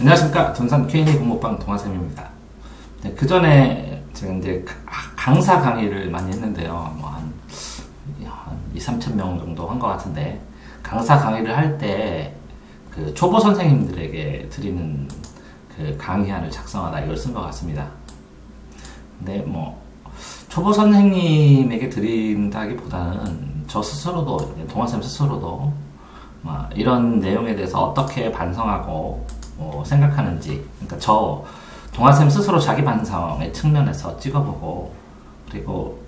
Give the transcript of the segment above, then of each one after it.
안녕하십니까. 둔산 Q&A 공부방 동아쌤입니다. 네, 그 전에 제가 이제 강사 강의를 많이 했는데요. 뭐 한 2, 3천 명 정도 한 것 같은데, 강사 강의를 할 때 그 초보 선생님들에게 드리는 그 강의안을 작성하다 이걸 쓴 것 같습니다. 근데 뭐 초보 선생님에게 드린다기보다는 저 스스로도, 동아쌤 스스로도 이런 내용에 대해서 어떻게 반성하고 생각하는지, 그러니까 저 동아쌤 스스로 자기 반성의 측면에서 찍어보고, 그리고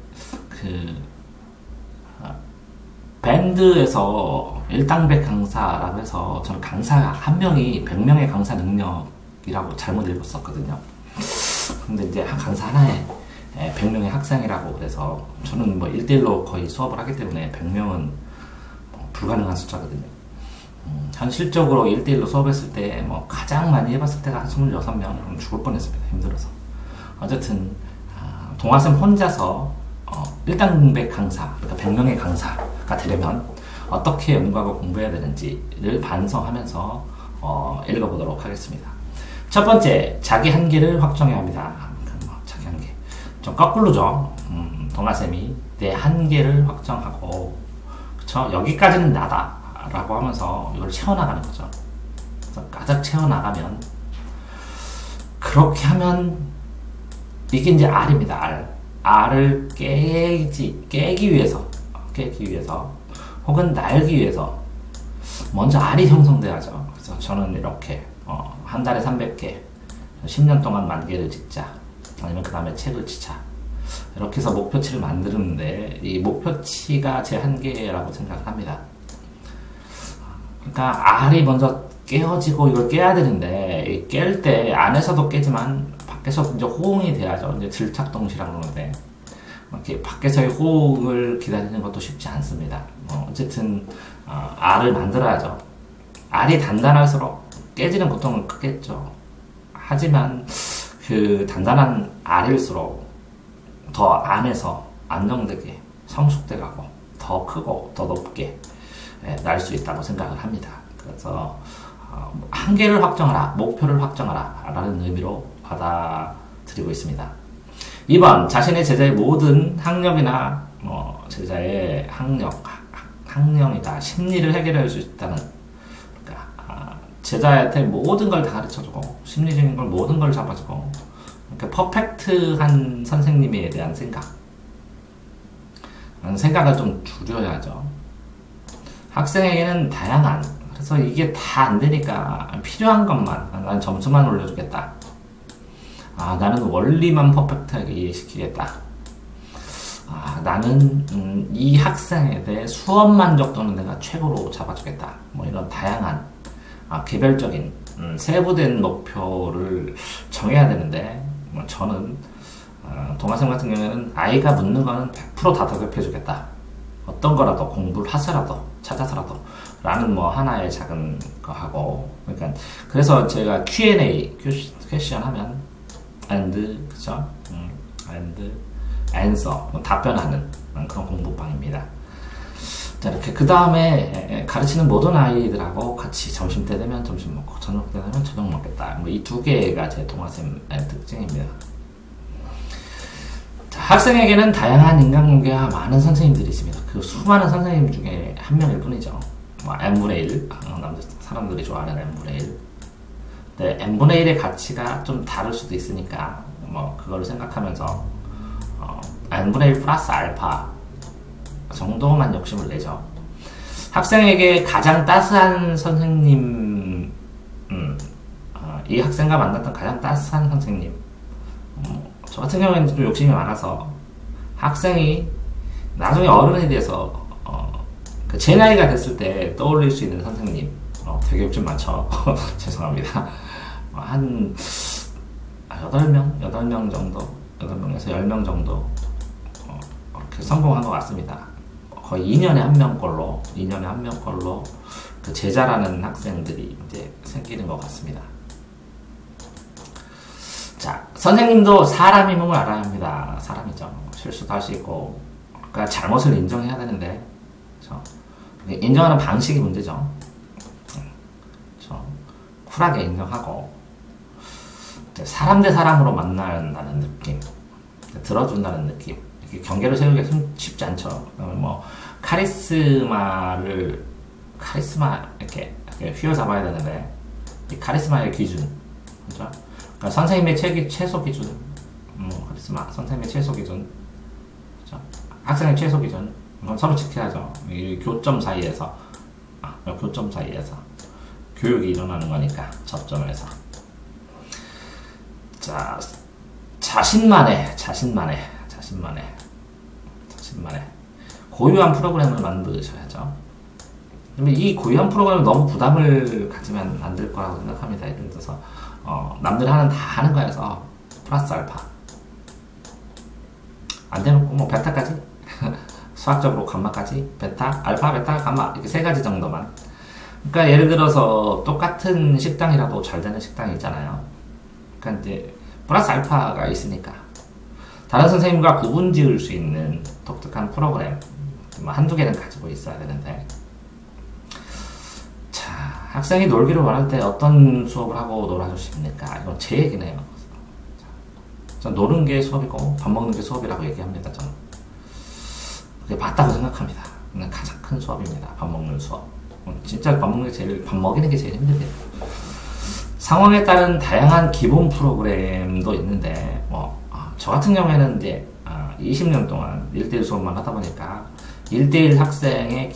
밴드에서 일당백 강사라고 해서 저는 강사 한 명이 100명의 강사 능력이라고 잘못 읽었었거든요. 근데 이제 강사 하나에 100명의 학생이라고 그래서, 저는 뭐 1대1로 거의 수업을 하기 때문에 100명은 불가능한 숫자거든요. 현실적으로 1대1로 수업했을 때 뭐 가장 많이 해봤을 때가 한 26명, 죽을 뻔했습니다. 힘들어서. 어쨌든 동아쌤 혼자서 일당백 강사, 그러니까 100명의 강사가 되려면 어떻게 연구하고 공부해야 되는지를 반성하면서 읽어보도록 하겠습니다. 첫 번째, 자기 한계를 확정해야 합니다. 자기 한계. 좀 거꾸로죠. 동아쌤이 내 한계를 확정하고, 그쵸? 여기까지는 나다 라고 하면서 이걸 채워나가는 거죠. 그래서 가득 채워나가면, 그렇게 하면 이게 이제 R입니다. R. R을 깨기 위해서 혹은 날기 위해서 먼저 R이 형성돼야죠. 그래서 저는 이렇게 한 달에 300개, 10년 동안 10,000개를 찍자, 아니면 그 다음에 책을 치자, 이렇게 해서 목표치를 만드는데, 이 목표치가 제 한계라고 생각을 합니다. 그러니까 R이 먼저 깨어지고 이걸 깨야 되는데, 깰 때 안에서도 깨지만 밖에서 이제 호응이 돼야죠. 이제 질착동시라고 그러는데, 이렇게 밖에서의 호응을 기다리는 것도 쉽지 않습니다. 어쨌든 R을 만들어야죠. R이 단단할수록 깨지는 고통은 크겠죠. 하지만 그 단단한 R일수록 더 안에서 안정되게 성숙돼 가고 더 크고 더 높게 날 수 있다고 생각을 합니다. 그래서 한계를 확정하라, 목표를 확정하라 라는 의미로 받아들이고 있습니다. 2번, 자신의 제자의 모든 학력이나 제자의 학령이다, 심리를 해결해 줄 수 있다는, 그러니까 제자한테 모든 걸 다 가르쳐주고 심리적인 걸 모든 걸 잡아주고, 그러니까 퍼펙트한 선생님에 대한 생각을 좀 줄여야죠. 학생에게는 다양한, 그래서 이게 다 안 되니까 필요한 것만, 난 점수만 올려주겠다, 나는 원리만 퍼펙트하게 이해시키겠다, 나는 이 학생에 대해 수업 만족도는 내가 최고로 잡아주겠다, 뭐 이런 다양한 개별적인 세부된 목표를 정해야 되는데, 저는 동아쌤 같은 경우에는 아이가 묻는 거는 100% 다 대답해주겠다, 어떤 거라도 공부를 하서라도 찾아서라도 라는 뭐 하나의 작은 거 하고, 그러니까 그래서 제가 Q&A 퀘션 하면 그죠? answer, 답변하는 그런 공부방입니다. 자, 이렇게 그 다음에 가르치는 모든 아이들하고 같이 점심때 되면 점심 먹고, 저녁 때 되면 저녁 먹겠다. 이 두 개가 제 동아쌤의 특징입니다. 자, 학생에게는 다양한 인간관계와 많은 선생님들이 있습니다. 그 수많은 선생님 중에 한 명일 뿐이죠. n분의 1, 사람들이 좋아하는 n분의 1. 네, n분의 1의 가치가 좀 다를 수도 있으니까 그걸 생각하면서 n분의 1 플러스 알파 정도만 욕심을 내죠. 학생에게 가장 따스한 선생님, 이 학생과 만났던 가장 따스한 선생님, 저 같은 경우에는 좀 욕심이 많아서 학생이 나중에 어른이 돼서 제 나이가 됐을 때 떠올릴 수 있는 선생님, 되게 욕심 많죠. 죄송합니다. 한 8명 정도, 8명에서 10명 정도 이렇게 성공한 것 같습니다. 거의 2년에 한 명꼴로 그 제자라는 학생들이 이제 생기는 것 같습니다. 자, 선생님도 사람임을 알아야 합니다. 사람이죠. 실수도 할 수 있고, 그러니까 잘못을 인정해야 되는데, 그렇죠? 인정하는 방식이 문제죠. 쿨하게 인정하고, 사람 대 사람으로 만난다는 느낌, 들어준다는 느낌, 이렇게 경계를 세우기가 쉽지 않죠. 뭐 카리스마 이렇게 휘어잡아야 되는데, 이 카리스마의 기준, 그죠? 그러니까 선생님의 최소 기준, 카리스마, 선생님의 최소 기준, 그죠? 학생의 최소 기준, 이건 서로 지켜야죠. 이 교점 사이에서, 교육이 일어나는 거니까, 접점에서. 자, 자신만의 고유한 프로그램을 만드셔야죠. 근데 이 고유한 프로그램은 너무 부담을 가지면 안 될 거라고 생각합니다. 예를 들어서 남들 하는 다 하는 거여서 플러스 알파 안 되면 뭐 베타까지 수학적으로 감마까지 베타, 알파, 베타, 감마 이렇게 3가지 정도만. 그러니까 예를 들어서 똑같은 식당이라도 잘 되는 식당이 있잖아요. 그러니까 이제 플러스 알파가 있으니까 다른 선생님과 구분 지을 수 있는 독특한 프로그램 한두 개는 가지고 있어야 되는데, 자, 학생이 놀기를 원할 때 어떤 수업을 하고 놀아주십니까? 이건 제 얘기네요. 전 노는 게 수업이고 밥 먹는 게 수업이라고 얘기합니다. 저는 그게 맞다고 생각합니다. 가장 큰 수업입니다. 밥 먹는 수업. 진짜 밥 먹이는 게 제일 힘듭니다. 상황에 따른 다양한 기본 프로그램도 있는데, 저 같은 경우에는 이제 20년 동안 1대1 수업만 하다 보니까 1대1 학생의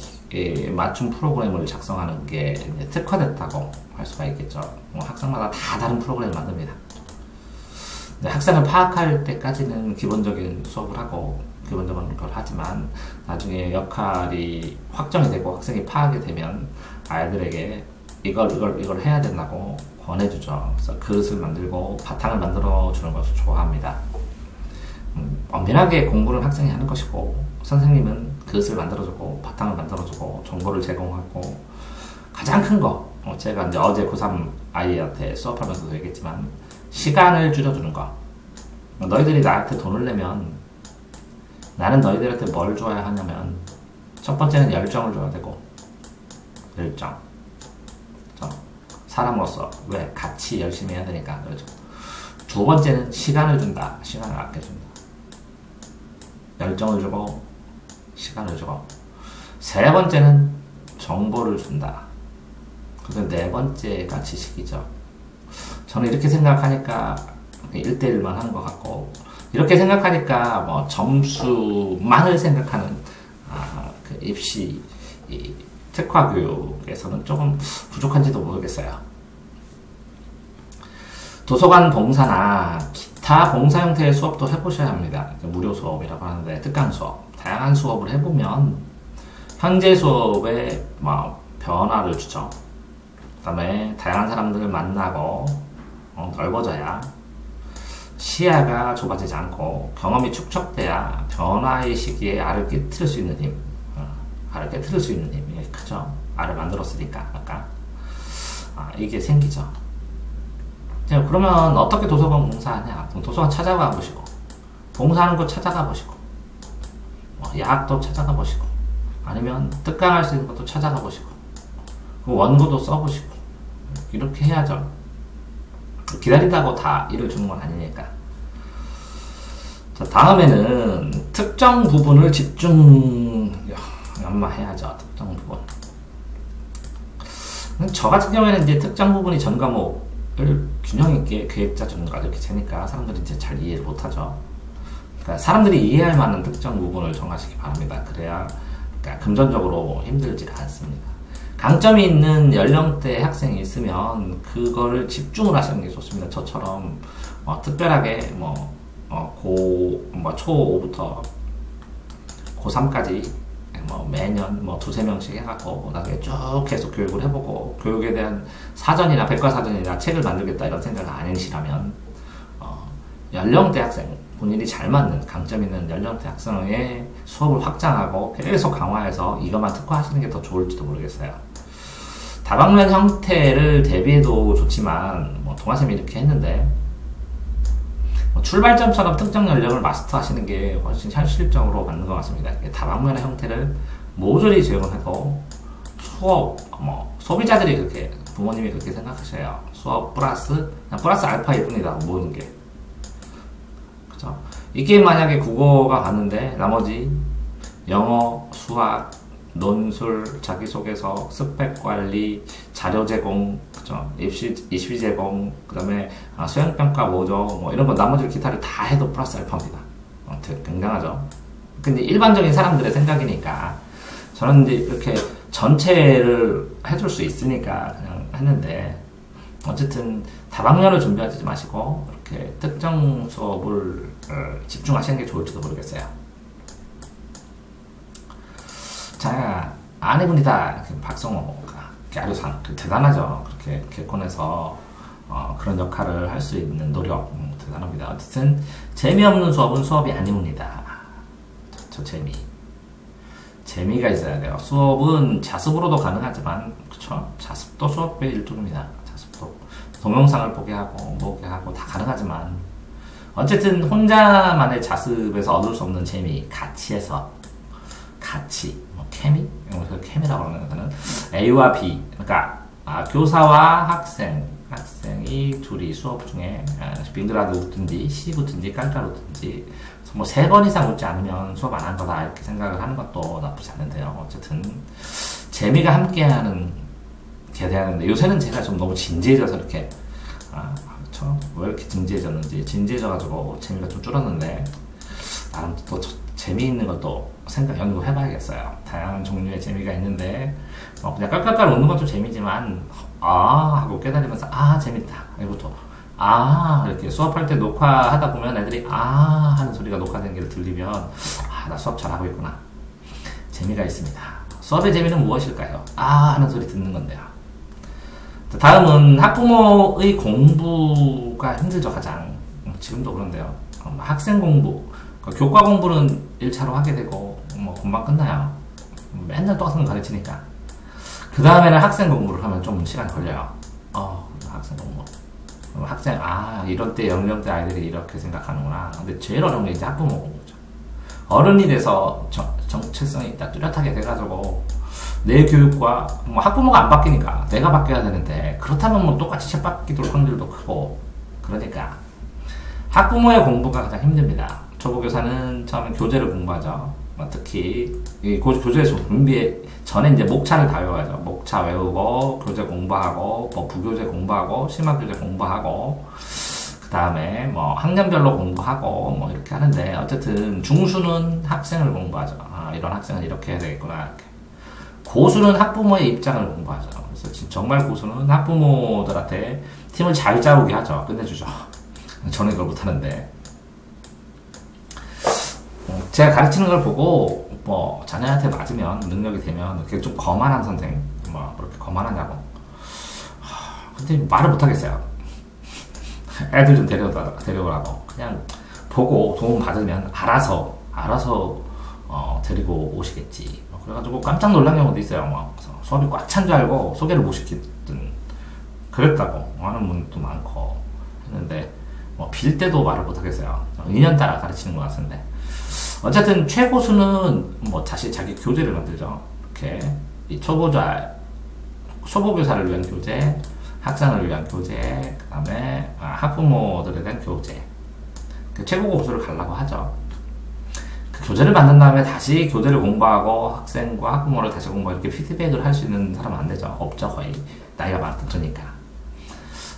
맞춤 프로그램을 작성하는 게 이제 특화됐다고 할 수가 있겠죠. 학생마다 다 다른 프로그램을 만듭니다. 학생을 파악할 때까지는 기본적인 수업을 하고 기본적인 걸 하지만, 나중에 역할이 확정이 되고 학생이 파악이 되면 아이들에게 이걸 해야 된다고 권해주죠. 그래서 그릇을 만들고 바탕을 만들어 주는 것을 좋아합니다. 엄밀하게 공부를 학생이 하는 것이고, 선생님은 그릇을 만들어주고 바탕을 만들어주고 정보를 제공하고, 가장 큰 거, 제가 이제 어제 고3 아이한테 수업하면서도 얘기했지만, 시간을 줄여주는 거. 너희들이 나한테 돈을 내면 나는 너희들한테 뭘 줘야 하냐면, 첫 번째는 열정을 줘야 되고, 열정. 사람으로서 왜 같이 열심히 해야 되니까 그렇죠. 두 번째는 시간을 준다. 시간을 아껴준다. 열정을 주고 시간을 주고, 세 번째는 정보를 준다. 그래서 네 번째가 지식이죠. 저는 이렇게 생각하니까 1대1만 하는 것 같고, 이렇게 생각하니까 뭐 점수만을 생각하는 그 입시 특화 교육에서는 조금 부족한지도 모르겠어요. 도서관 봉사나 기타 봉사 형태의 수업도 해보셔야 합니다. 무료 수업이라고 하는데, 특강 수업, 다양한 수업을 해보면 현재 수업에 변화를 주죠. 그 다음에 다양한 사람들을 만나고 넓어져야 시야가 좁아지지 않고 경험이 축적돼야 변화의 시기에 알을 깨트릴 수 있는 힘, 알을 깨트릴 수 있는 힘이 크죠. 알을 만들었으니까 아까 이게 생기죠. 그러면 어떻게 도서관 봉사하냐? 도서관 찾아가 보시고, 봉사하는 거 찾아가 보시고, 야학도 찾아가 보시고, 아니면 특강할 수 있는 것도 찾아가 보시고, 원고도 써보시고, 이렇게 해야죠. 기다린다고 다 일을 주는 건 아니니까. 자, 다음에는 특정 부분을 집중 연마해야죠. 특정 부분. 저 같은 경우에는 이제 특정 부분이 전 과목을 균형 있게 계획자 전과 이렇게 되니까 사람들이 이제 잘 이해를 못하죠. 그러니까 사람들이 이해할 만한 특정 부분을 정하시기 바랍니다. 그래야 금전적으로 힘들지가 않습니다. 강점이 있는 연령대 학생이 있으면 그거를 집중을 하시는 게 좋습니다. 저처럼 특별하게 초5부터 고3까지 매년 두세 명씩 해갖고 나중에 쭉 계속 교육을 해보고, 교육에 대한 사전이나 백과사전이나 책을 만들겠다 이런 생각을 아니시라면 연령대 학생, 본인이 잘 맞는 강점 있는 연령대 학생의 수업을 확장하고 계속 강화해서 이것만 특화하시는 게 더 좋을지도 모르겠어요. 다방면 형태를 대비해도 좋지만 동아쌤이 이렇게 했는데, 출발점처럼 특정 연령을 마스터하시는 게 훨씬 현실적으로 맞는 것 같습니다. 다방면의 형태를 모조리 제공해도 수업, 소비자들이 그렇게, 부모님이 그렇게 생각하셔요. 수업 플러스 알파일 뿐이다. 모든 게. 그죠? 이 게임 만약에 국어가 갔는데 나머지 영어, 수학, 논술, 자기소개서, 스펙 관리, 자료 제공, 그죠? 입시 제공, 그 다음에 수행평가 뭐죠? 뭐 이런 거 나머지 기타를 다 해도 플러스 알파입니다. 굉장하죠? 근데 일반적인 사람들의 생각이니까 저는 이제 이렇게 전체를 해줄 수 있으니까 그냥 했는데, 어쨌든 다방면을 준비하지 마시고 이렇게 특정 수업을 집중하시는 게 좋을지도 모르겠어요. 자, 아내분이다. 박성호가 아류상 대단하죠. 그렇게 개콘에서 그런 역할을 할 수 있는 노력 대단합니다. 어쨌든 재미없는 수업은 수업이 아닙니다. 저 재미가 있어야 돼요. 수업은 자습으로도 가능하지만, 그쵸? 자습도 수업의 일종입니다. 자습도 동영상을 보게 하고 다 가능하지만, 어쨌든 혼자만의 자습에서 얻을 수 없는 재미, 같이, 케미? 케미라고 하는 거는 A와 B, 그러니까 교사와 학생이 둘이 수업 중에 빙그라드 웃든지 씨 웃든지 깔깔 웃든지 뭐 3번 이상 웃지 않으면 수업 안 한 거다 이렇게 생각을 하는 것도 나쁘지 않은데요. 어쨌든 재미가 함께하는 게 돼야 하는데, 요새는 제가 좀 너무 진지해져서 이렇게 그렇죠? 왜 이렇게 진지해져가지고 재미가 좀 줄었는데, 나름 또 재미있는 것도 연구해봐야겠어요. 다양한 종류의 재미가 있는데, 그냥 깔깔깔 웃는 것도 재미지만, 하고 깨달으면서, 재밌다. 이것도, 이렇게 수업할 때 녹화하다 보면 애들이, 하는 소리가 녹화된 게 들리면, 나 수업 잘하고 있구나. 재미가 있습니다. 수업의 재미는 무엇일까요? 하는 소리 듣는 건데요. 다음은 학부모의 공부가 힘들죠, 가장. 지금도 그런데요. 학생 공부. 교과 공부는 1차로 하게 되고 뭐 금방 끝나요. 맨날 똑같은 거 가르치니까. 그 다음에는 학생 공부를 하면 좀 시간이 걸려요. 학생 공부. 이럴 때 연령대 아이들이 이렇게 생각하는구나. 근데 제일 어려운 게 이제 학부모 공부죠. 어른이 돼서 정체성이 딱 뚜렷하게 돼가지고 내 교육과 학부모가 안 바뀌니까 내가 바뀌어야 되는데, 그렇다면 뭐 똑같이 책 바뀌도록 확률도 크고, 그러니까 학부모의 공부가 가장 힘듭니다. 초보교사는 처음에 교재를 공부하죠. 특히 교재 준비 전에 이제 목차를 다 외워야죠. 목차 외우고 교재 공부하고 부교재 공부하고 심화교재 공부하고, 그 다음에 뭐 학년별로 공부하고 이렇게 하는데, 어쨌든 중수는 학생을 공부하죠. 이런 학생은 이렇게 해야 되겠구나. 이렇게. 고수는 학부모의 입장을 공부하죠. 그래서 정말 고수는 학부모들한테 팀을 잘 짜오게 하죠. 끝내주죠. 저는 그걸 못하는데, 제가 가르치는 걸 보고 자녀한테 맞으면, 능력이 되면 그게 좀 거만한 선생, 그렇게 거만하냐고. 근데 말을 못하겠어요. 애들 좀 데려오라고. 그냥 보고 도움 받으면 알아서 데리고 오시겠지. 그래가지고 깜짝 놀란 경우도 있어요. 수업이 꽉 찬 줄 알고 소개를 못 시키든 그랬다고 하는 분도 많고 했는데, 빌 때도 말을 못하겠어요. 2년 따라 가르치는 것 같은데. 어쨌든 최고수는 자기 교재를 만들죠. 이렇게 초보교사를 위한 교재, 학생을 위한 교재, 그 다음에 학부모들에 대한 교재. 최고고수를 가려고 하죠. 그 교재를 만든 다음에 다시 교재를 공부하고 학생과 학부모를 다시 공부하고 이렇게 피드백을 할 수 있는 사람은 안 되죠. 없죠, 거의. 나이가 많으니까.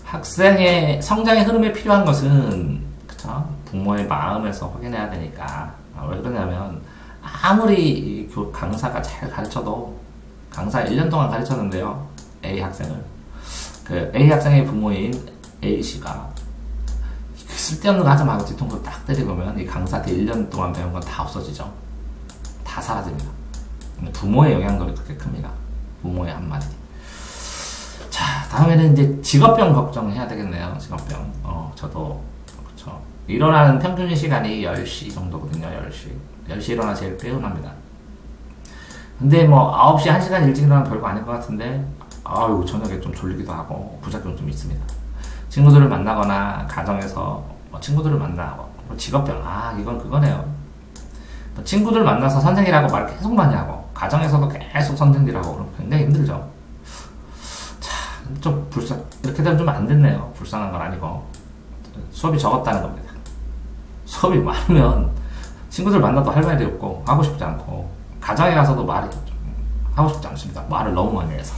학생의 성장의 흐름에 필요한 것은, 그쵸? 부모의 마음에서 확인해야 되니까. 왜 그러냐면, 아무리 강사가 잘 가르쳐도, 강사 1년 동안 가르쳤는데요. A 학생을. A 학생의 부모인 A씨가 쓸데없는 거 하지 말고 뒤통수 딱 때리면 이 강사한테 1년 동안 배운 건 다 없어지죠. 다 사라집니다. 부모의 영향력이 그렇게 큽니다. 부모의 한마디. 자, 다음에는 이제 직업병 걱정해야 되겠네요. 직업병. 저도, 그쵸. 일어나는 평균 시간이 10시 정도거든요. 10시 일어나 제일 개운합니다. 근데 9시 1시간 일찍 일어나면 별거 아닌 것 같은데, 저녁에 좀 졸리기도 하고, 부작용 좀 있습니다. 친구들을 만나거나, 가정에서 친구들을 만나고, 직업병, 이건 그거네요. 친구들 만나서 선생이라고 말 계속 많이 하고, 가정에서도 계속 선생이라고, 그럼 굉장히 힘들죠. 자, 좀 이렇게 이렇게 되면 좀 안 됐네요. 불쌍한 건 아니고. 수업이 적었다는 겁니다. 수업이 많으면 친구들 만나도 할 말이 없고, 하고 싶지 않고, 가정에 가서도 말이 하고 싶지 않습니다. 말을 너무 많이 해서.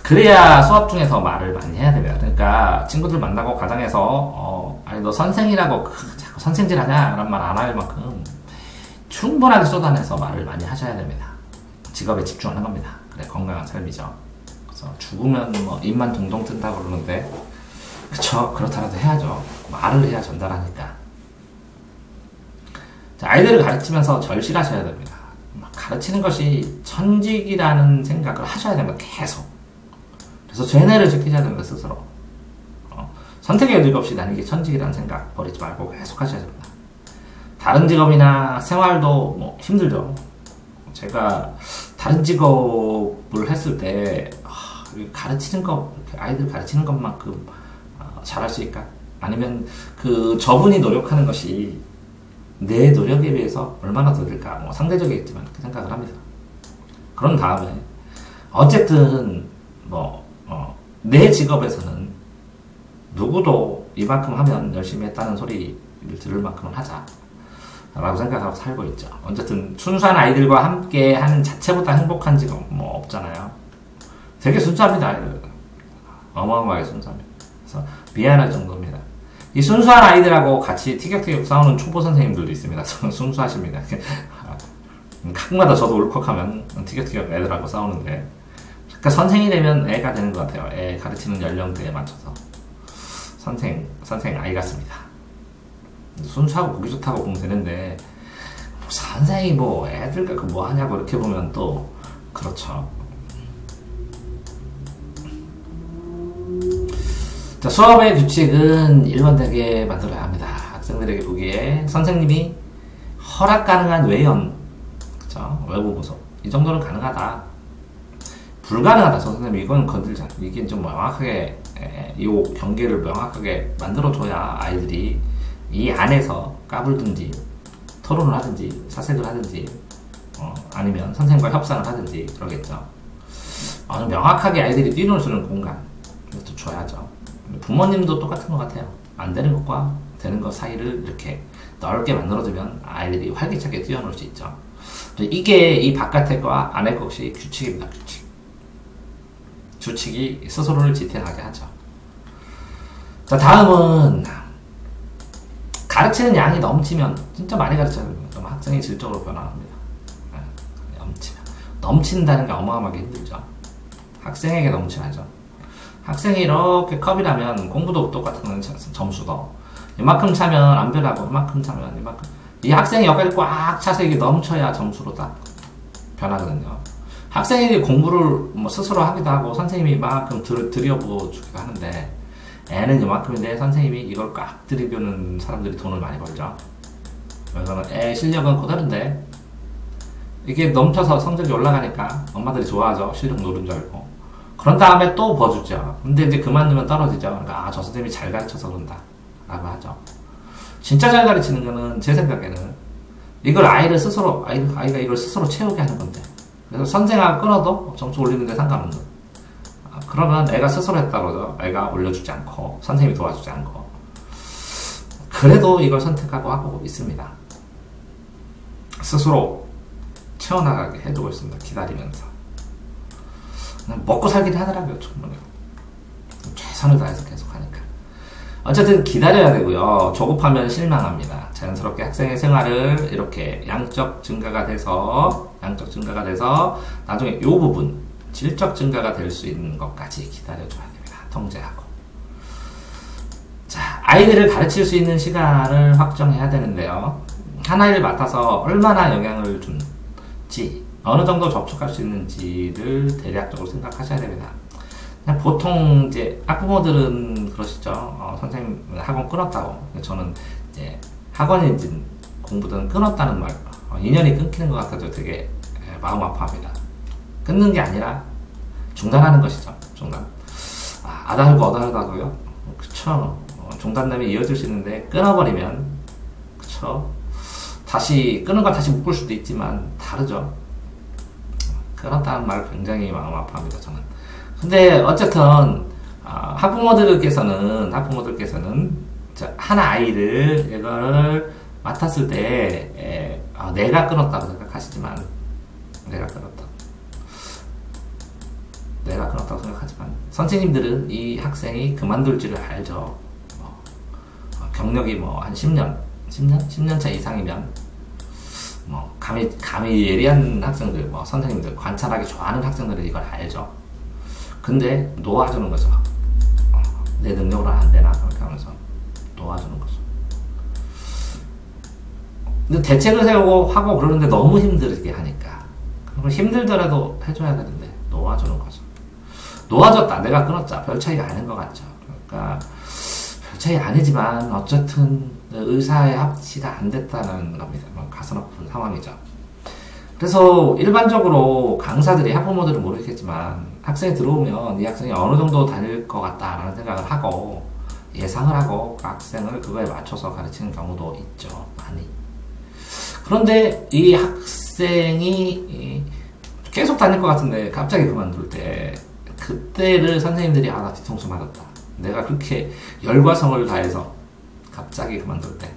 그래야 수업 중에서 말을 많이 해야 됩니다. 그러니까 친구들 만나고 가정에서 아니 너 선생이라고 자꾸 선생질 하냐? 라는 말 안 할 만큼 충분하게 쏟아내서 말을 많이 하셔야 됩니다. 직업에 집중하는 겁니다. 그래 건강한 삶이죠. 그래서 죽으면 뭐 입만 동동 뜬다고 그러는데 그쵸? 그렇더라도 해야죠. 말을 해야 전달하니까. 자, 아이들을 가르치면서 절실하셔야 됩니다. 가르치는 것이 천직이라는 생각을 하셔야 됩니다. 계속. 그래서 죄내를 지키셔야 됩니다. 스스로. 선택의 여지가 없이 나는 이게 천직이라는 생각 버리지 말고 계속 하셔야 됩니다. 다른 직업이나 생활도 뭐 힘들죠. 제가 다른 직업을 했을 때 가르치는 것, 아이들 가르치는 것만큼 잘할 수 있을까? 아니면 그 저분이 노력하는 것이 내 노력에 비해서 얼마나 더 될까? 뭐 상대적이겠지만 그렇게 생각을 합니다. 그런 다음에 어쨌든 내 직업에서는 누구도 이만큼 하면 열심히 했다는 소리를 들을 만큼은 하자 라고 생각하고 살고 있죠. 어쨌든 순수한 아이들과 함께 하는 자체보다 행복한 직업 뭐 없잖아요. 되게 순수합니다. 아이들 어마어마하게 순수합니다. 그래서 미안할 정도입니다. 이 순수한 아이들하고 같이 티격태격 싸우는 초보 선생님들도 있습니다. 순수하십니다. 가끔마다 저도 울컥하면 티격태격 애들하고 싸우는데, 그러니까 선생이 되면 애가 되는 것 같아요. 애 가르치는 연령대에 맞춰서 선생 아이 같습니다. 순수하고 보기 좋다고 보면 되는데 선생이 뭐 애들과 그 뭐 하냐고 이렇게 보면 또 그렇죠. 자, 수업의 규칙은 일관되게 만들어야 합니다. 학생들에게 보기에 선생님이 허락 가능한 외연, 그쵸? 외부 보석 이 정도는 가능하다. 불가능하다. 선생님 이건 건들자. 이게 좀 명확하게 이 경계를 명확하게 만들어줘야 아이들이 이 안에서 까불든지 토론을 하든지 사색을 하든지 아니면 선생님과 협상을 하든지 그러겠죠. 어느 명확하게 아이들이 뛰놀 수 있는 공간 이것도 줘야죠. 부모님도 똑같은 것 같아요. 안 되는 것과 되는 것 사이를 이렇게 넓게 만들어주면 아이들이 활기차게 뛰어놀 수 있죠. 이게 이 바깥의 것과 안의 것이 규칙입니다. 규칙이 스스로를 지탱하게 하죠. 자, 다음은 가르치는 양이 넘치면 진짜 많이 가르쳐야 됩니다. 그럼 학생이 질적으로 변화합니다. 넘친다는 게 어마어마하게 힘들죠. 학생에게 넘치하죠. 학생이 이렇게 컵이라면 공부도 똑같은 점수도 이만큼 차면 안 변하고 이만큼 차면 이만큼, 이 학생의 역할이 꽉 차서 이게 넘쳐야 점수로 딱 변하거든요. 학생이 공부를 뭐 스스로 하기도 하고 선생님이 이만큼 들여보고 주기도 하는데 애는 이만큼인데 선생님이 이걸 꽉 들이부는 사람들이 돈을 많이 벌죠. 그래서 애 실력은 그대로인데 이게 넘쳐서 성적이 올라가니까 엄마들이 좋아하죠. 실력 노른 줄 알고. 그런 다음에 또 버주죠. 근데 이제 그만두면 떨어지죠. 그러니까 저 선생님이 잘 가르쳐서 그런다 라고 하죠. 진짜 잘 가르치는 거는 제 생각에는 이걸 아이를 스스로 아이가 이걸 스스로 채우게 하는 건데, 그래서 선생하고 끊어도 점수 올리는데 상관없는, 그러면 애가 스스로 했다고 그러죠. 애가 올려주지 않고 선생님이 도와주지 않고. 그래도 이걸 선택하고 하고 있습니다. 스스로 채워나가게 해주고 있습니다. 기다리면서. 그냥 먹고 살기를 하더라고요. 충분히. 최선을 다해서 계속 하니까. 어쨌든 기다려야 되고요. 조급하면 실망합니다. 자연스럽게 학생의 생활을 이렇게 양적 증가가 돼서 나중에 이 부분 질적 증가가 될 수 있는 것까지 기다려줘야 됩니다. 통제하고. 자, 아이들을 가르칠 수 있는 시간을 확정해야 되는데요. 하나를 맡아서 얼마나 영향을 준지, 어느 정도 접촉할 수 있는지를 대략적으로 생각하셔야 됩니다. 그냥 보통 이제 학부모들은 그러시죠. 선생님 학원 끊었다고. 저는 이제 학원이든 공부든 끊었다는 말, 인연이 끊기는 것 같아서 되게 마음 아파합니다. 끊는 게 아니라 중단하는 것이죠. 중단. 어다르고요. 그쵸. 중단되면 이어질 수 있는데 끊어버리면, 그쵸. 다시 끊은 걸 다시 묶을 수도 있지만 다르죠. 끊었다는 말 굉장히 마음 아파합니다. 저는. 근데 어쨌든 학부모들께서는 한 아이를 이걸 맡았을 때 내가 끊었다고 생각하시지만 내가 끊었다고 생각하지만 선생님들은 이 학생이 그만둘지를 알죠. 경력이 뭐 한 10년 차 이상이면 뭐 감이 예리한 학생들, 뭐 선생님들 관찰하기 좋아하는 학생들은 이걸 알죠. 근데 놓아주는 거죠. 내 능력으로는 안 되나 그렇게 하면서 놓아주는 거죠. 근데 대책을 세우고 하고 그러는데 너무 힘들게 하니까 그럼 힘들더라도 해줘야 되는데 놓아주는 거죠. 놓아줬다, 내가 끊었자 별 차이가 아닌 것 같죠. 그러니까 별 차이 아니지만 어쨌든 의사의 합치가 안 됐다는 겁니다. 가슴 아픈 상황이죠. 그래서 일반적으로 강사들이, 학부모들은 모르겠지만 학생이 들어오면 이 학생이 어느 정도 다닐 것 같다라는 생각을 하고 예상을 하고 그 학생을 그거에 맞춰서 가르치는 경우도 있죠. 많이. 그런데 이 학생이 계속 다닐 것 같은데 갑자기 그만둘 때 그때를 선생님들이 나 뒤통수 맞았다, 내가 그렇게 열과 성을 다해서 갑자기 그만둘 때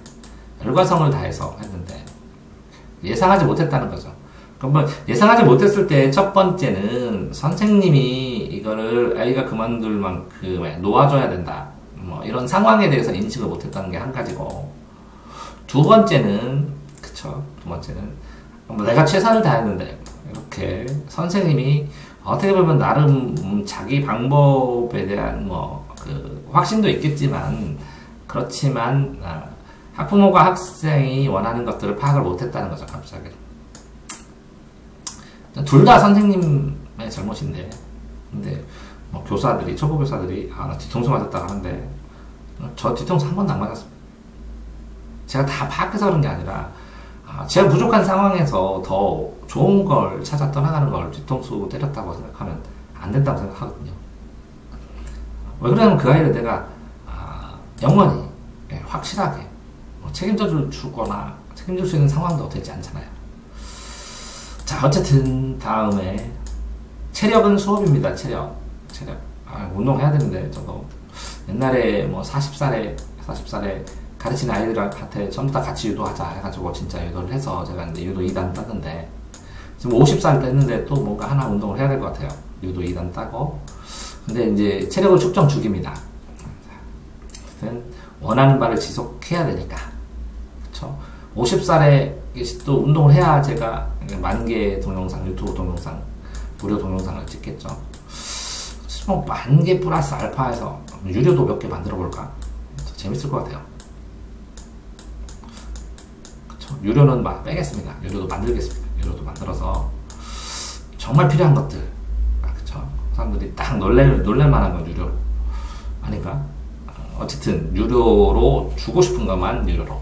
열과 성을 다해서 했는데 예상하지 못했다는 거죠. 그러면 예상하지 못했을 때 첫 번째는 선생님이 이거를 아이가 그만둘 만큼 놓아줘야 된다, 뭐 이런 상황에 대해서 인식을 못했다는 게 한 가지고, 두 번째는 뭐 내가 최선을 다했는데 이렇게 선생님이 어떻게 보면 나름 자기 방법에 대한 그 확신도 있겠지만 그렇지만 학부모가 학생이 원하는 것들을 파악을 못했다는 거죠. 갑자기 둘 다 선생님의 잘못인데, 근데 뭐 교사들이, 초보 교사들이 나 뒤통수 맞았다고 하는데 저 뒤통수 한 번도 안 맞았습니다. 제가 다 파악해서 그런 게 아니라 제가 부족한 상황에서 더 좋은 걸 찾아 떠나가는 걸 뒤통수 때렸다고 생각하면 안 된다고 생각하거든요. 왜 그러냐면 그 아이를 내가 영원히 확실하게 책임져 주거나 책임질 수 있는 상황도 되지 않잖아요. 자, 어쨌든 다음에 체력은 수업입니다. 체력. 운동해야 되는데 저도 옛날에 뭐 40살에 가르치는 아이들한테 전부 다 같이 유도하자 해가지고 진짜 유도를 해서 제가 이제 유도 2단 땄는데, 지금 50살 됐는데 또 뭔가 하나 운동을 해야 될 것 같아요. 유도 2단 따고. 근데 이제 체력을 축적 중입니다. 원하는 바를 지속해야 되니까. 그쵸? 50살에 또 운동을 해야 제가 10,000개 동영상, 유튜브 동영상, 무료 동영상을 찍겠죠. 뭐 10,000개 플러스 알파에서 유료도 몇 개 만들어 볼까? 재밌을 것 같아요. 그쵸? 유료는 빼겠습니다. 유료도 만들겠습니다. 유료도 만들어서 정말 필요한 것들, 그쵸? 사람들이 딱 놀랄만한 건 유료 아닌가? 어쨌든 유료로 주고 싶은 것만 유료로,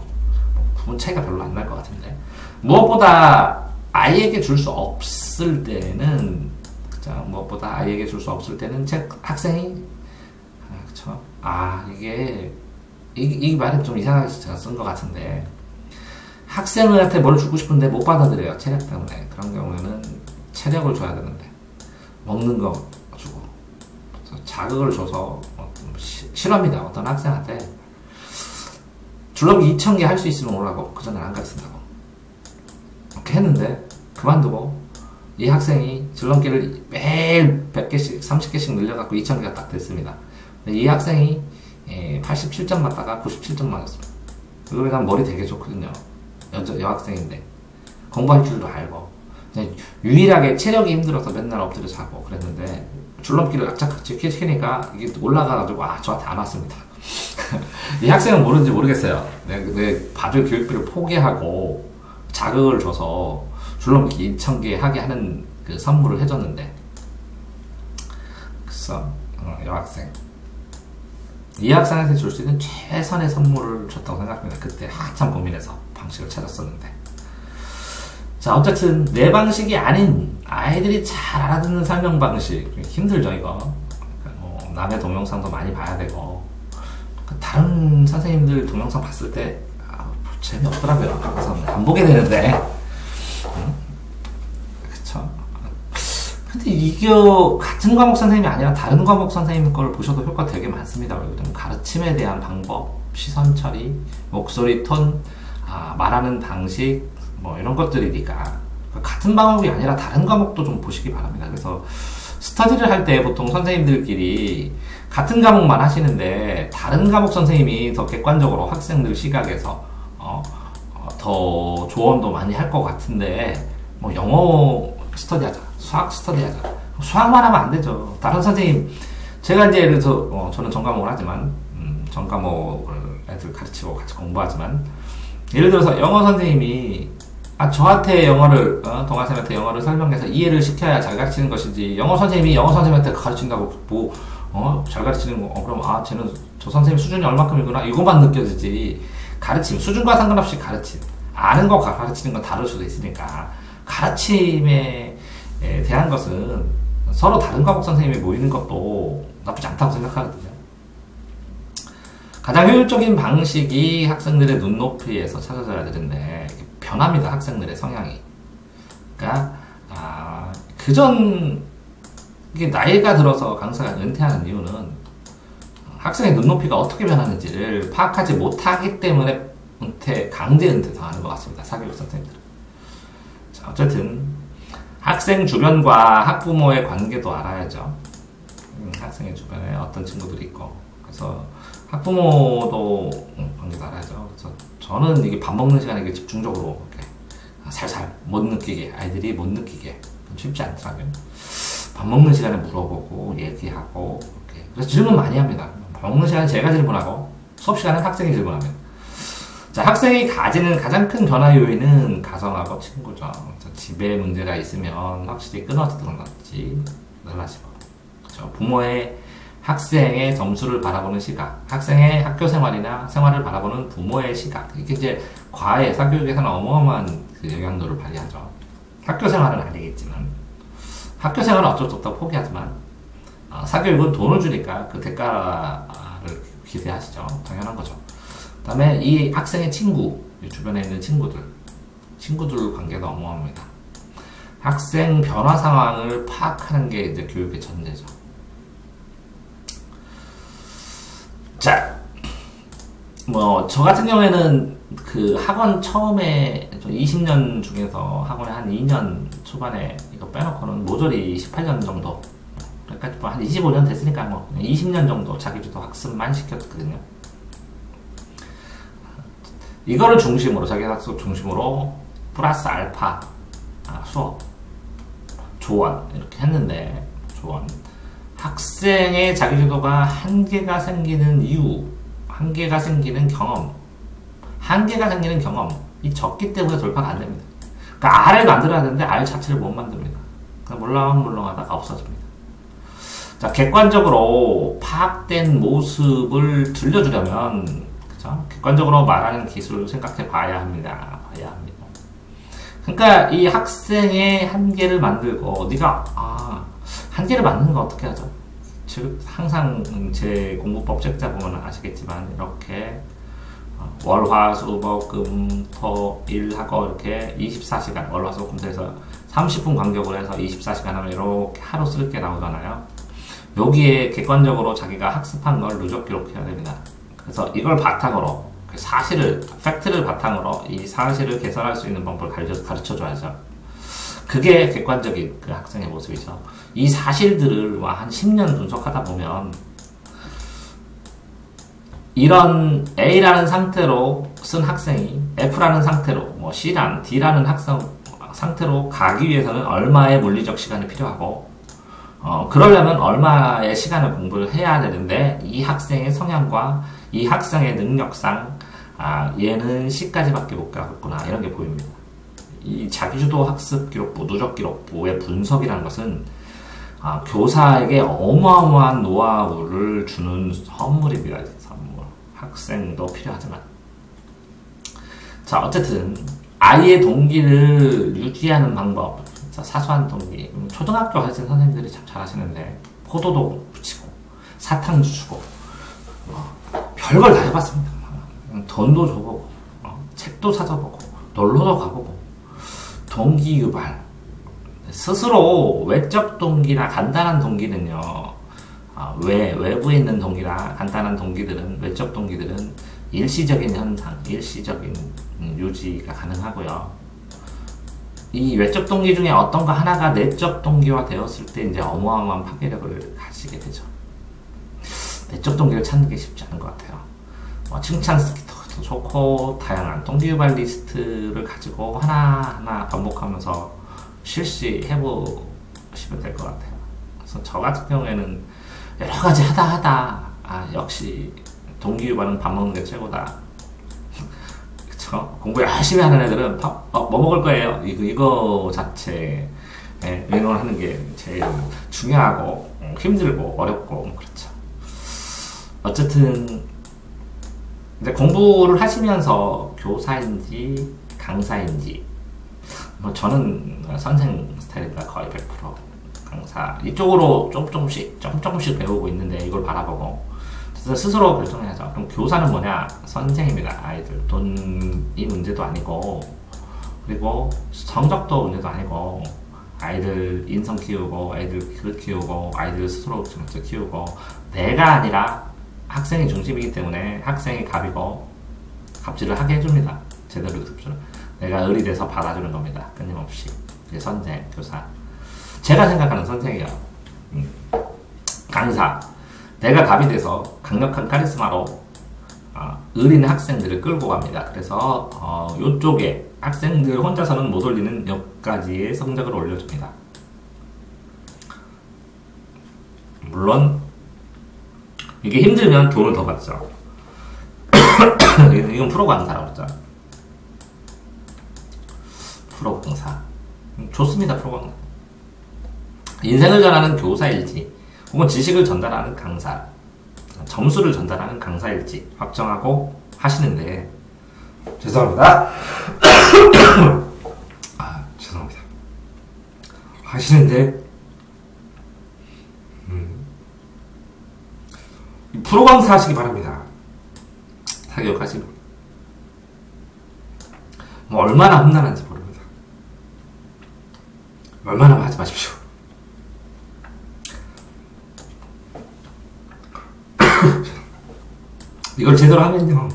부분 차이가 별로 안 날 것 같은데, 무엇보다 아이에게 줄 수 없을 때는, 그쵸? 무엇보다 아이에게 줄 수 없을 때는 제 학생이, 그쵸? 이 말은 좀 이상하게 제가 쓴 것 같은데, 학생한테 뭘 주고 싶은데 못 받아들여요. 체력 때문에. 그런 경우에는 체력을 줘야 되는데, 먹는 거 주고, 자극을 줘서, 싫어합니다. 어떤 학생한테 줄넘기 2,000개 할 수 있으면 오라고, 그 전에 안 가르친다고 이렇게 했는데 그만두고 이 학생이 줄넘기를 매일 100개씩 30개씩 늘려갖고 2,000개가 딱 됐습니다. 근데 이 학생이 87점 맞다가 97점 맞았습니다. 그거에 난 머리 되게 좋거든요. 여학생인데 공부할 줄도 알고, 유일하게 체력이 힘들어서 맨날 엎드려 자고 그랬는데 줄넘기를 악착같이 시키니까 이게 올라가가지고 저한테 안 왔습니다. 이 학생은 모르는지 모르겠어요. 내 봐줄 교육비를 포기하고 자극을 줘서 줄넘기 2,000개 하게 하는 그 선물을 해줬는데, 그래서 여학생, 이 학생한테 줄 수 있는 최선의 선물을 줬다고 생각합니다. 그때 한참 고민해서 방식을 찾았었는데. 자, 어쨌든 내 방식이 아닌 아이들이 잘 알아듣는 설명 방식 힘들죠, 이거. 남의 동영상도 많이 봐야 되고, 다른 선생님들 동영상 봤을 때 재미없더라고요. 그래서 안 보게 되는데, 그쵸? 근데 이게 같은 과목 선생님이 아니라 다른 과목 선생님 걸 보셔도 효과 되게 많습니다. 가르침에 대한 방법, 시선 처리, 목소리 톤, 말하는 방식, 뭐 이런 것들이니까 같은 과목이 아니라 다른 과목도 좀 보시기 바랍니다. 그래서 스터디를 할 때 보통 선생님들끼리 같은 과목만 하시는데 다른 과목 선생님이 더 객관적으로 학생들 시각에서 더 조언도 많이 할 것 같은데, 뭐 영어 스터디 하자, 수학 스터디 하자, 수학만 하면 안 되죠. 다른 선생님, 제가 이제 예를 들어서 저는 전과목을 하지만 전과목을 애들 가르치고 같이 공부하지만, 예를 들어서 영어 선생님이 저한테 영어를 동아쌤한테 영어를 설명해서 이해를 시켜야 잘 가르치는 것이지, 영어 선생님이 영어 선생님한테 가르친다고 잘 가르치는 거 그럼 쟤는 저 선생님 수준이 얼마큼이구나 이것만 느껴지지, 가르침 수준과 상관없이 가르침 아는 거 가르치는 건 다를 수도 있으니까 가르침에 대한 것은 서로 다른 과목 선생님이 모이는 것도 나쁘지 않다고 생각하거든요. 가장 효율적인 방식이 학생들의 눈높이에서 찾아져야 되는데 변합니다. 학생들의 성향이. 그러니까 그전 이게 나이가 들어서 강사가 은퇴하는 이유는 학생의 눈높이가 어떻게 변하는지를 파악하지 못하기 때문에 강제 은퇴 당하는 것 같습니다. 사교육 선생님들은. 자, 어쨌든 학생 주변과 학부모의 관계도 알아야죠. 학생의 주변에 어떤 친구들이 있고, 그래서 학부모도 관계도 알아야죠. 그래서 저는 이게 밥 먹는 시간에 이게 집중적으로 이렇게 살살 못 느끼게, 아이들이 못 느끼게 쉽지 않더라고요. 밥 먹는 시간에 물어보고 얘기하고 이렇게. 그래서 질문 많이 합니다. 밥 먹는 시간에 제가 질문하고 수업 시간에 학생이 질문합니다. 자, 학생이 가지는 가장 큰 변화 요인은 가정하고 친구죠. 집에 문제가 있으면 확실히 끊어지던지 놀라시고, 그렇죠? 부모의 학생의 점수를 바라보는 시각, 학생의 학교 생활이나 생활을 바라보는 부모의 시각, 이게 이제 과외 사교육에서는 어마어마한 그 영향도를 발휘하죠. 학교 생활은 아니겠지만, 학교 생활은 어쩔 수 없다고 포기하지만, 사교육은 돈을 주니까 그 대가를 기대하시죠. 당연한 거죠. 그 다음에 이 학생의 친구, 주변에 있는 친구들 관계가 어마어마합니다. 학생 변화 상황을 파악하는 게 이제 교육의 전제죠. 자, 저 같은 경우에는 그 학원 처음에 20년 중에서 학원에 한 2년 초반에 이거 빼놓고는 모조리 18년 정도, 그러니까 한 25년 됐으니까 20년 정도 자기주도 학습만 시켰거든요. 이거를 중심으로, 자기학습 중심으로 플러스 알파 수업, 조언 이렇게 했는데, 조언, 학생의 자기주도가 한계가 생기는 이유, 한계가 생기는 경험이 적기 때문에 돌파가 안 됩니다. 그러니까 R을 만들어야 되는데 R 자체를 못 만듭니다. 그러니까 물렁물렁하다가 없어집니다. 자, 객관적으로 파악된 모습을 들려주려면, 그죠? 객관적으로 말하는 기술을 생각해 봐야 합니다. 그러니까 이 학생의 한계를 만들고, 네가 한계를 만드는 거 어떻게 하죠? 즉, 항상 제 공부법 책자 보면 아시겠지만, 이렇게 월화수목금토일 하고 이렇게 24시간, 월화수목금토에서 30분 간격으로 해서 24시간 하면 이렇게 하루 쓸 게 나오잖아요. 여기에 객관적으로 자기가 학습한 걸 누적 기록해야 됩니다. 그래서 이걸 바탕으로, 팩트를 바탕으로 이 사실을 개선할 수 있는 방법을 가르쳐 줘야죠. 그게 객관적인 그 학생의 모습이죠. 이 사실들을 한 10년 분석하다 보면, 이런 A라는 상태로 쓴 학생이 F라는 상태로, C라는, D라는 상태로 가기 위해서는 얼마의 물리적 시간이 필요하고, 그러려면 얼마의 시간을 공부를 해야 되는데, 이 학생의 성향과 이 학생의 능력상, 얘는 C까지밖에 못 가겠구나, 이런 게 보입니다. 이 자기주도 학습 기록부, 누적 기록부의 분석이라는 것은 교사에게 어마어마한 노하우를 주는 선물입니다. 선물. 학생도 필요하지만. 자, 어쨌든 아이의 동기를 유지하는 방법, 사소한 동기. 초등학교 가르치는 선생님들이 참 잘하시는데, 포도도 붙이고 사탕도 주고 별걸 다 해봤습니다. 돈도 줘보고 책도 사줘보고 놀러도 가보고 동기 유발, 스스로 외적 동기나 간단한 동기는요, 외부에 있는 동기나 간단한 동기들은, 외적 동기들은 일시적인 현상, 일시적인 유지가 가능하고요. 이 외적 동기 중에 어떤 거 하나가 내적 동기화 되었을 때 이제 어마어마한 파괴력을 가지게 되죠. 내적 동기를 찾는 게 쉽지 않은 것 같아요. 칭찬 스키터도 좋고, 다양한 동기유발 리스트를 가지고 하나하나 반복하면서 실시해보시면 될 것 같아요. 그래서 저 같은 경우에는 여러 가지 하다, 역시 동기유발은 밥 먹는 게 최고다. 그쵸? 공부 열심히 하는 애들은 뭐 먹을 거예요? 이거 자체에 의논하는 게 제일 중요하고, 힘들고, 어렵고, 그렇죠. 어쨌든, 이제 공부를 하시면서 교사인지, 강사인지, 저는 선생 스타일입니다. 거의 100% 강사. 이쪽으로 조금씩 배우고 있는데, 이걸 바라보고. 스스로 결정해야죠. 그럼 교사는 뭐냐? 선생입니다. 아이들. 돈이 문제도 아니고, 그리고 성적도 문제도 아니고, 아이들 인성 키우고, 아이들 그릇 키우고, 아이들 스스로 키우고, 내가 아니라 학생이 중심이기 때문에 학생이 갑이고, 갑질을 하게 해줍니다. 제대로 듭주는. 내가 을이 돼서 받아주는 겁니다. 끊임없이. 선생, 교사. 제가 생각하는 선생이요. 강사. 내가 갑이 돼서 강력한 카리스마로 을인 학생들을 끌고 갑니다. 그래서 이쪽에 학생들 혼자서는 못 올리는 몇 가지의 성적을 올려줍니다. 물론 이게 힘들면 돈을 더 받죠. 이건 프로 강사라고 그러죠. 프로 강사. 좋습니다. 프로 강사. 인생을 전하는 교사일지, 혹은 지식을 전달하는 강사, 점수를 전달하는 강사일지 확정하고 하시는데, 죄송합니다. 죄송합니다. 하시는데, 프로 강사 하시기 바랍니다. 사교육하시고. 얼마나 험난한지 모릅니다. 얼마나 하지 마십시오. 이걸 제대로 하면요,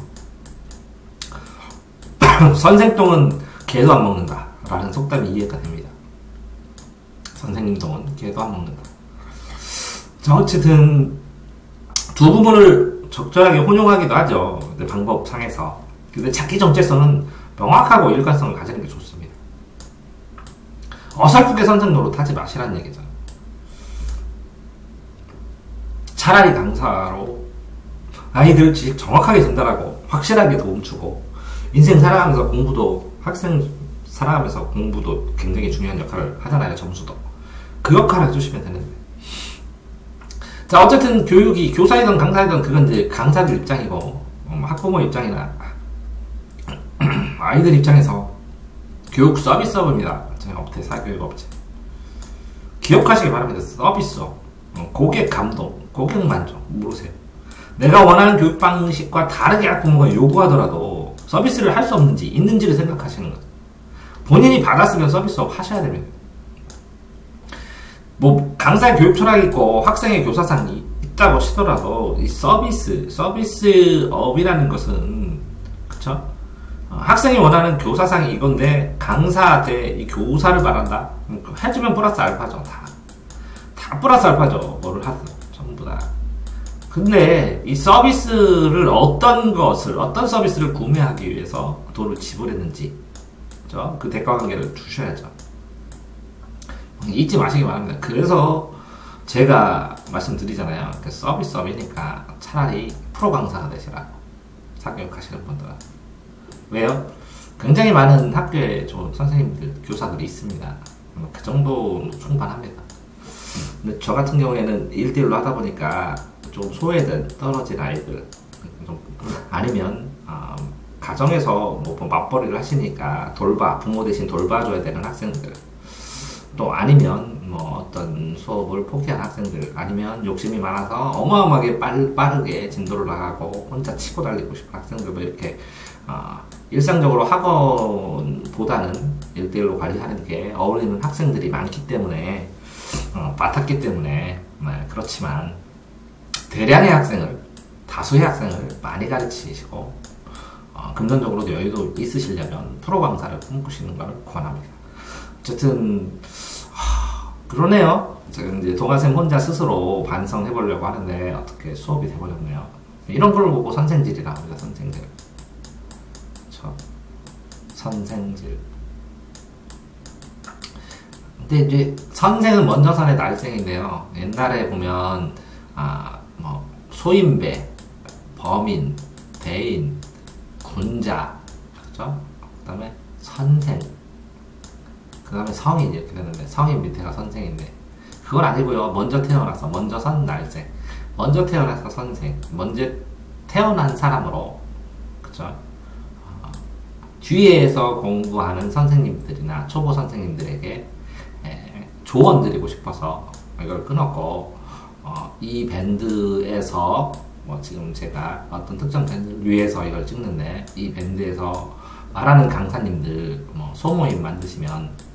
선생똥은 개도 안 먹는다 라는 속담이 이해가 됩니다. 선생님 똥은 개도 안 먹는다. 자, 어쨌든 두 부분을 적절하게 혼용하기도 하죠. 방법상에서. 근데 자기 정체성은 명확하고 일관성을 가지는 게 좋습니다. 어설프게 선생 노릇하지 마시라는 얘기죠. 차라리 강사로 아이들 지식 정확하게 전달하고 확실하게 도움 주고, 인생 살아가면서 공부도, 학생 살아가면서 공부도 굉장히 중요한 역할을 하잖아요. 점수도. 그 역할을 해주시면 되는데. 자, 어쨌든 교육이 교사이든 강사이든 그건 이제 강사들 입장이고, 학부모 입장이나 아이들 입장에서 교육 서비스업입니다. 업체, 사교육 업체. 기억하시기 바랍니다. 서비스업. 고객 감동, 고객 만족, 물으세요. 내가 원하는 교육 방식과 다르게 학부모가 요구하더라도 서비스를 할 수 없는지, 있는지를 생각하시는 거죠. 본인이 받았으면 서비스업 하셔야 됩니다. 강사의 교육 철학이 있고 학생의 교사상이 있다고 치더라도 이 서비스업이라는 것은, 그쵸? 학생이 원하는 교사상이 이건데 강사한테 이 교사를 말한다? 해주면 플러스 알파죠. 다 플러스 알파죠. 뭐를 하든 전부 다. 근데 이 서비스를 어떤 서비스를 구매하기 위해서 돈을 지불했는지, 그죠? 그 대가 관계를 주셔야죠. 잊지 마시기 바랍니다. 그래서 제가 말씀드리잖아요. 서비스업이니까 차라리 프로 강사가 되시라고, 사교육하시는 분들은. 왜요? 굉장히 많은 학교에 좋은 선생님들, 교사들이 있습니다. 그 정도 충분합니다. 근데 저 같은 경우에는 1대1로 하다 보니까 좀 소외된, 떨어진 아이들, 아니면 가정에서 맞벌이를 하시니까 부모 대신 돌봐줘야 되는 학생들, 또 아니면 뭐 어떤 수업을 포기한 학생들, 아니면 욕심이 많아서 어마어마하게 빠르게 진도를 나가고 혼자 치고 달리고 싶은 학생들, 뭐 이렇게 일상적으로 학원보다는 1대1로 관리하는 게 어울리는 학생들이 많기 때문에 맡았기 때문에 그렇지만 대량의 학생을, 다수의 학생을 많이 가르치시고 금전적으로도 여유도 있으시려면 프로 강사를 꿈꾸시는 것을 권합니다. 어쨌든 그러네요. 제가 이제 동아쌤 혼자 스스로 반성해 보려고 하는데 어떻게 수업이 돼버렸네요. 이런 걸 보고 선생질이라고 합니다. 선생질. 그렇죠? 선생질. 근데 이제 선생은 먼저 선의 날생인데요. 옛날에 보면 뭐 소인배, 범인, 대인, 군자, 그렇죠? 그다음에 선생, 그다음에 성인 이렇게 되는데 성인 밑에가 선생인데 그건 아니고요. 먼저 태어나서 먼저 선 날생, 먼저 태어나서 선생, 먼저 태어난 사람으로, 그렇죠? 뒤에서 공부하는 선생님들이나 초보 선생님들에게 조언 드리고 싶어서 이걸 끊었고, 이 밴드에서 뭐 지금 제가 어떤 특정 밴드를 위해서 이걸 찍는데, 이 밴드에서 말하는 강사님들 뭐 소모임 만드시면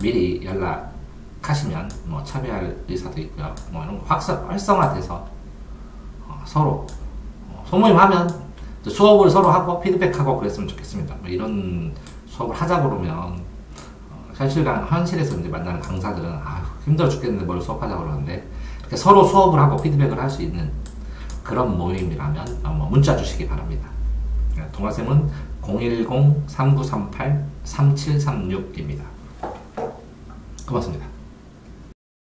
미리 연락하시면 뭐 참여할 의사도 있고요. 뭐 이런 거 활성화돼서 서로 소모임 하면 수업을 서로 하고 피드백하고 그랬으면 좋겠습니다. 뭐 이런 수업을 하자 그러면 현실에서 이제 만나는 강사들은 힘들어 죽겠는데 뭘 수업하자 그러는데, 이렇게 서로 수업을 하고 피드백을 할 수 있는 그런 모임이라면 문자 주시기 바랍니다. 동아쌤은 010-3938-3736입니다. 고맙습니다.